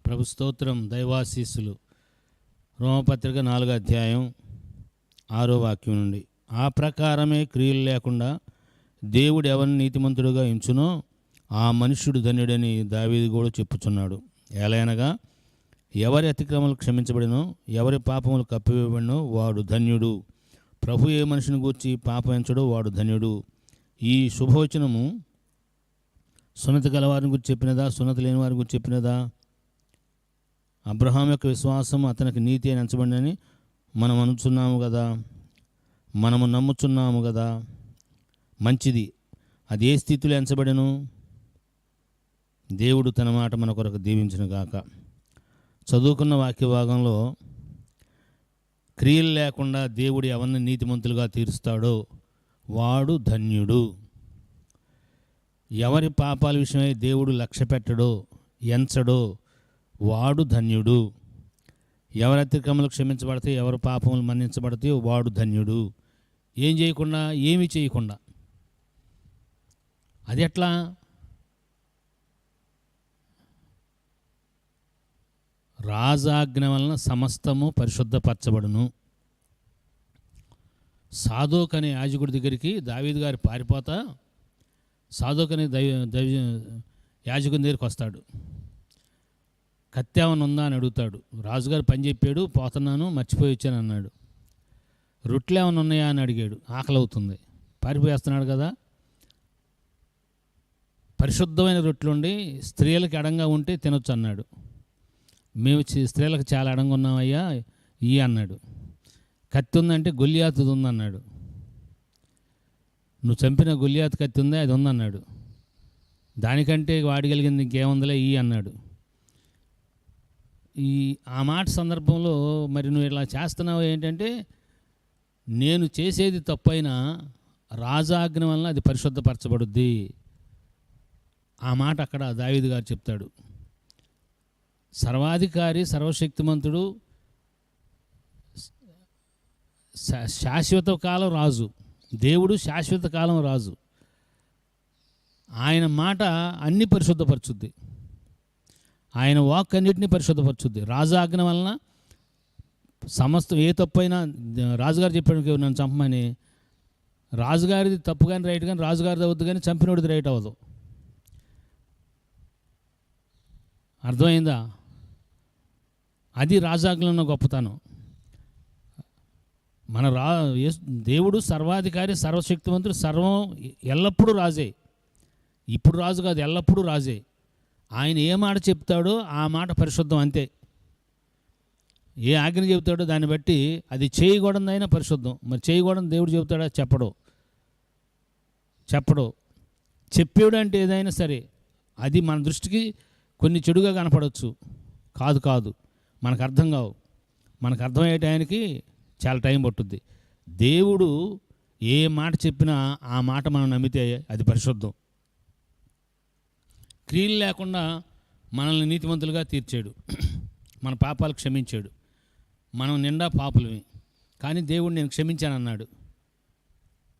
ప్రభు స్తోత్రం. దైవాశీస్సులు. రోమపత్రిక 4వ అధ్యాయం 6వ వాక్యం నుండి, ఆ ప్రకారమే క్రియలు లేకుండా దేవుడు ఎవరిని నీతిమంతుడుగా ఎంచునో ఆ మనుష్యుడు ధన్యుడని దావీదు కూడా చెప్పుచున్నాడు. ఎలయనగా ఎవరి అతిక్రమలు క్షమించబడినో, ఎవరి పాపములు కప్పివేయబడినో వాడు ధన్యుడు. ప్రభు ఏ మనిషిని గూర్చి పాపం ఎంచడో వాడు ధన్యుడు. ఈ శుభవచనము సున్నతి గల వారిని గురించి చెప్పినదా, సున్నతి లేని వారి గురించి చెప్పినదా? అబ్రహాం యొక్క విశ్వాసం అతనికి నీతి అని ఎంచబడినని మనం అనుచున్నాము కదా, మనము నమ్ముచున్నాము కదా. మంచిది. అది ఏ స్థితిలో ఎంచబడెను? దేవుడు తన మాట మన కొరకు దీవించును గాక. చదువుకున్న వాక్య భాగంలో క్రియలు లేకుండా దేవుడు ఎవరిని నీతిమంతులుగా తీరుస్తాడో వాడు ధన్యుడు. ఎవరి పాపాల విషయమై దేవుడు లక్ష్య పెట్టడో, ఎంచడో వాడు ధన్యుడు. ఎవరి అతిక్రమలు క్షమించబడితే, ఎవరి పాపములు మన్నించబడితే వాడు ధన్యుడు. ఏం చేయకుండా, ఏమీ చేయకుండా. అది ఎట్లా? రాజాజ్ఞ వలన సమస్తము పరిశుద్ధపరచబడును. సాదోక్ అనే యాజకుడి దగ్గరికి దావీదు గారు పారిపోతా సాదోక్ అనే యాజకుని దగ్గరికి వస్తాడు. కత్తి ఏమన్నా ఉందా అని అడుగుతాడు. రాజుగారు పని చెప్పాడు, పోతున్నాను, మర్చిపోయి వచ్చాను అన్నాడు. రొట్టెలు ఏమైనా ఉన్నాయా అని అడిగాడు. ఆకలి అవుతుంది, పారిపోయేస్తున్నాడు కదా. పరిశుద్ధమైన రొట్టెలు ఉండి స్త్రీలకు ఎడంగా ఉంటే తినొచ్చు అన్నాడు. మేము స్త్రీలకు చాలా ఎడంగా ఉన్నామయ్యా ఇయ్యి అన్నాడు. కత్తి ఉందంటే గొల్లియాతుది ఉందన్నాడు. నువ్వు చంపిన గొల్లియాతు కత్తి ఉందా, అది ఉందన్నాడు. దానికంటే వాడగలిగింది ఇంకేముందిలే ఇయ్యి అన్నాడు. ఆ మాట సందర్భంలో మరి నువ్వు ఇలా చేస్తున్నావు ఏంటంటే, నేను చేసేది తప్పైనా రాజాజ్ఞ వలన అది పరిశుద్ధపరచబడుద్ది. ఆ మాట అక్కడ దావీదు గారు చెప్తాడు. సర్వాధికారి, సర్వశక్తిమంతుడు, శాశ్వత కాలం రాజు. దేవుడు శాశ్వత కాలం రాజు. ఆయన మాట అన్ని పరిశుద్ధపరచుద్ది. ఆయన వాక్ అన్నిటినీ పరిశుద్ధపరచుద్ది. రాజాజ్ఞ వలన సమస్తం ఏ తప్పైనా, రాజుగారు చెప్పాడు నన్ను చంపమని, రాజుగారిది తప్పు కానీ రైట్ కానీ రాజుగారిది అవద్దు, కానీ చంపినోడిది రైట్ అవ్వదు. అర్థమైందా? అది రాజాజ్ఞలో ఉన్న గొప్పతనం. మన దేవుడు సర్వాధికారి, సర్వశక్తివంతుడు, సర్వం ఎల్లప్పుడూ రాజే. ఇప్పుడు రాజు కాదు, ఎల్లప్పుడూ రాజే. ఆయన ఏ మాట చెప్తాడో ఆ మాట పరిశుద్ధం, అంతే. ఏ ఆజ్ఞ చెబుతాడో దాన్ని బట్టి అది చేయకూడదైనా పరిశుద్ధం. మరి చేయకూడదు దేవుడు చెబుతాడా? చెప్పడు. చెప్పాడు అంటే ఏదైనా సరే అది మన దృష్టికి కొన్ని చెడుగా కనపడవచ్చు. కాదు, మనకు అర్థం కావు. మనకు అర్థమయ్యే టైంకి చాలా టైం పట్టుద్ది. దేవుడు ఏ మాట చెప్పినా ఆ మాట మనం నమ్మితే అది పరిశుద్ధం. క్రియలు లేకుండా మనల్ని నీతిమంతులుగా తీర్చాడు, మన పాపాలు క్షమించాడు. మనం నిండా పాపులమే, కానీ దేవుడు నేను క్షమించానన్నాడు.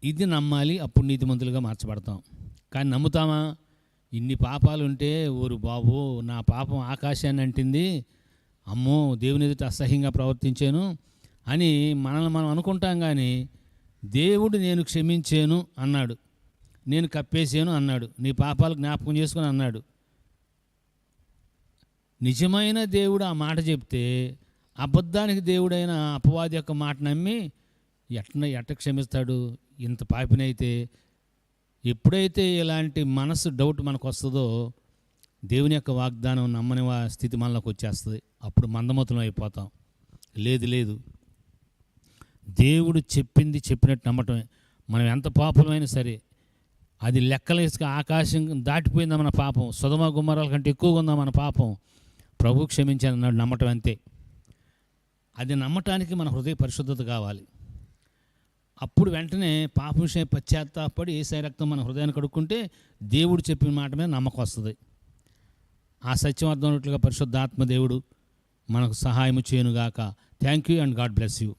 ఇది నమ్మాలి, అప్పుడు నీతిమంతులుగా మార్చబడతాం. కానీ నమ్ముతామా? ఇన్ని పాపాలు ఉంటే ఓరు బాబు నా పాపం ఆకాశాన్ని అంటింది, అమ్మో దేవుని ఎదుట అసహ్యంగా ప్రవర్తించాను అని మనల్ని మనం అనుకుంటాం. కానీ దేవుడు నేను క్షమించాను అన్నాడు, నేను కప్పేసాను అన్నాడు, నీ పాపాలు జ్ఞాపకం చేసుకుని అన్నాడు. నిజమైన దేవుడు ఆ మాట చెప్తే అబద్ధానికి దేవుడైన అపవాది యొక్క మాట నమ్మి ఎట్ట క్షమిస్తాడు? ఇంత పాపినైతే. ఎప్పుడైతే ఇలాంటి మనసు డౌట్ మనకు వస్తుందో దేవుని యొక్క వాగ్దానం నమ్మని స్థితి మనలోకి వచ్చేస్తుంది. అప్పుడు మందమతులం అయిపోతాం. లేదు, దేవుడు చెప్పింది చెప్పినట్టు నమ్మటమే. మనం ఎంత పాపమైనా సరే, అది లెక్కలేసుక ఆకాశం దాటిపోయిందా మన పాపం, సొదొమ గుమ్మరాల కంటే ఎక్కువగా ఉందా మన పాపం, ప్రభు క్షమించాలన్నాడు, నమ్మటం అంతే. అది నమ్మటానికి మన హృదయ పరిశుద్ధత కావాలి. అప్పుడు వెంటనే పాపం విషయం పశ్చాత్తాపడి యేసయ్య రక్తం మన హృదయాన్ని కడుక్కుంటే దేవుడు చెప్పిన మాట మీద నమ్మకం వస్తుంది. ఆ సత్యం అర్థమైనట్లుగా పరిశుద్ధాత్మ దేవుడు మనకు సహాయం చేయనుగాక. Thank you and God bless you.